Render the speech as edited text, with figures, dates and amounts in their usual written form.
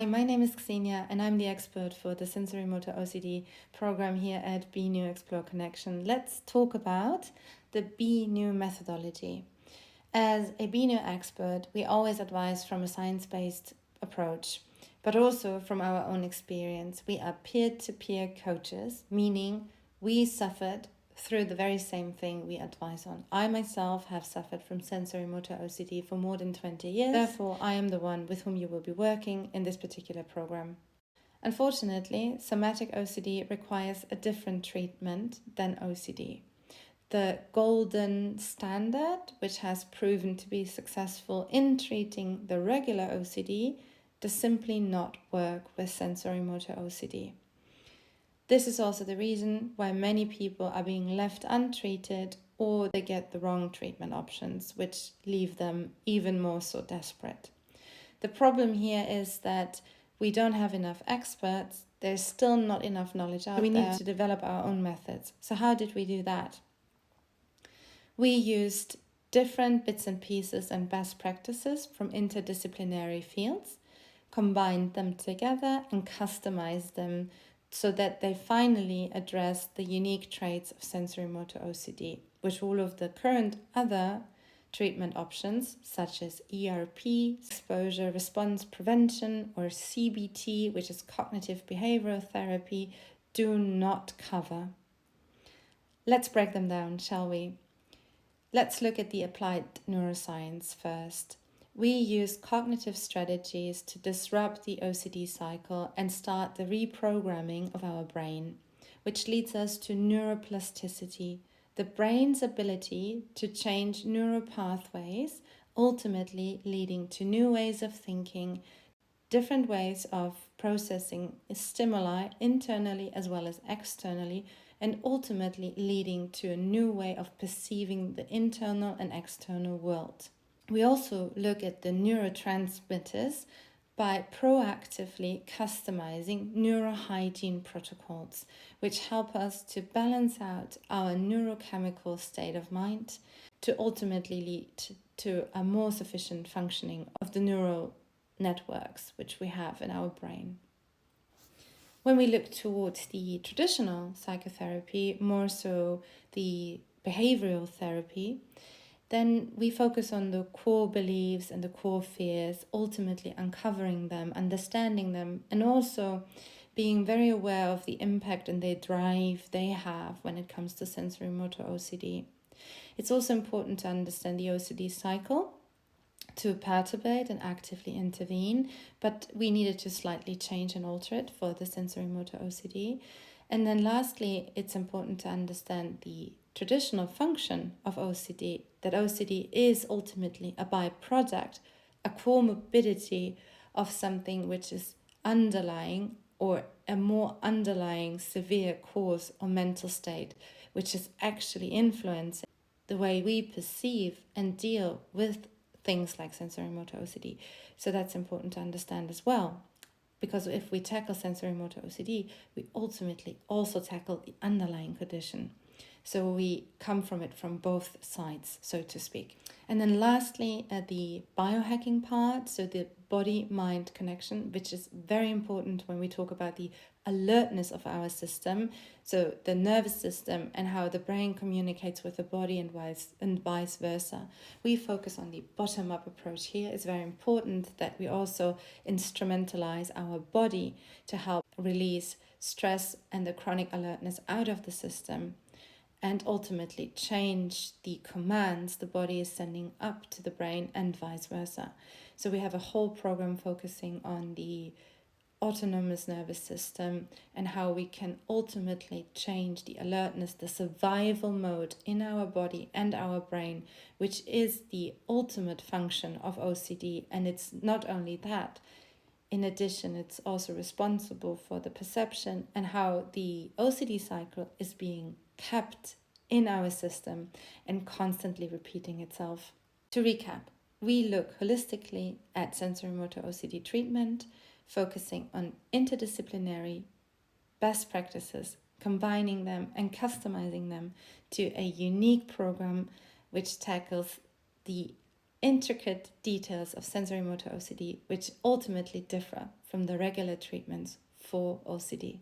My name is Xenia and I'm the expert for the sensorimotor OCD program here at BNew Explore Connection. Let's talk about the BNew methodology. As a BNew expert, we always advise from a science-based approach, but also from our own experience. We are peer-to-peer coaches, meaning we suffered through the very same thing we advise on. I myself have suffered from sensorimotor OCD for more than 20 years. Therefore, I am the one with whom you will be working in this particular program. Unfortunately, somatic OCD requires a different treatment than OCD. The golden standard, which has proven to be successful in treating the regular OCD, does simply not work with sensorimotor OCD. This is also the reason why many people are being left untreated or they get the wrong treatment options, which leave them even more so desperate. The problem here is that we don't have enough experts. There's still not enough knowledge out there. We need to develop our own methods. So how did we do that? We used different bits and pieces and best practices from interdisciplinary fields, combined them together and customized them so that they finally address the unique traits of sensorimotor OCD, which all of the current other treatment options, such as ERP, exposure response prevention, or CBT, which is cognitive behavioral therapy, do not cover. Let's break them down, shall we? Let's look at the applied neuroscience first. We use cognitive strategies to disrupt the OCD cycle and start the reprogramming of our brain, which leads us to neuroplasticity, the brain's ability to change neural pathways, ultimately leading to new ways of thinking, different ways of processing stimuli internally as well as externally, and ultimately leading to a new way of perceiving the internal and external world. We also look at the neurotransmitters by proactively customizing neurohygiene protocols, which help us to balance out our neurochemical state of mind to ultimately lead to a more sufficient functioning of the neural networks which we have in our brain. When we look towards the traditional psychotherapy, more so the behavioral therapy, then we focus on the core beliefs and the core fears, ultimately uncovering them, understanding them, and also being very aware of the impact and the drive they have when it comes to sensorimotor OCD. It's also important to understand the OCD cycle, to perturbate and actively intervene, but we needed to slightly change and alter it for the sensorimotor OCD. And then lastly, it's important to understand the traditional function of OCD, that OCD is ultimately a byproduct, a comorbidity of something which is underlying or a more underlying severe cause or mental state, which is actually influencing the way we perceive and deal with things like sensorimotor OCD. So that's important to understand as well. Because if we tackle sensorimotor OCD, we ultimately also tackle the underlying condition. So we come from it from both sides, so to speak. And then lastly, the biohacking part, so the body-mind connection, which is very important when we talk about the alertness of our system, so the nervous system and how the brain communicates with the body and vice versa. We focus on the bottom-up approach here. It's very important that we also instrumentalize our body to help release stress and the chronic alertness out of the system, and ultimately change the commands the body is sending up to the brain and vice versa. So we have a whole program focusing on the autonomous nervous system and how we can ultimately change the alertness, the survival mode in our body and our brain, which is the ultimate function of OCD. And it's not only that, in addition, it's also responsible for the perception and how the OCD cycle is being kept in our system and constantly repeating itself. To recap, we look holistically at sensorimotor OCD treatment, focusing on interdisciplinary best practices, combining them and customizing them to a unique program which tackles the intricate details of sensorimotor OCD, which ultimately differ from the regular treatments for OCD.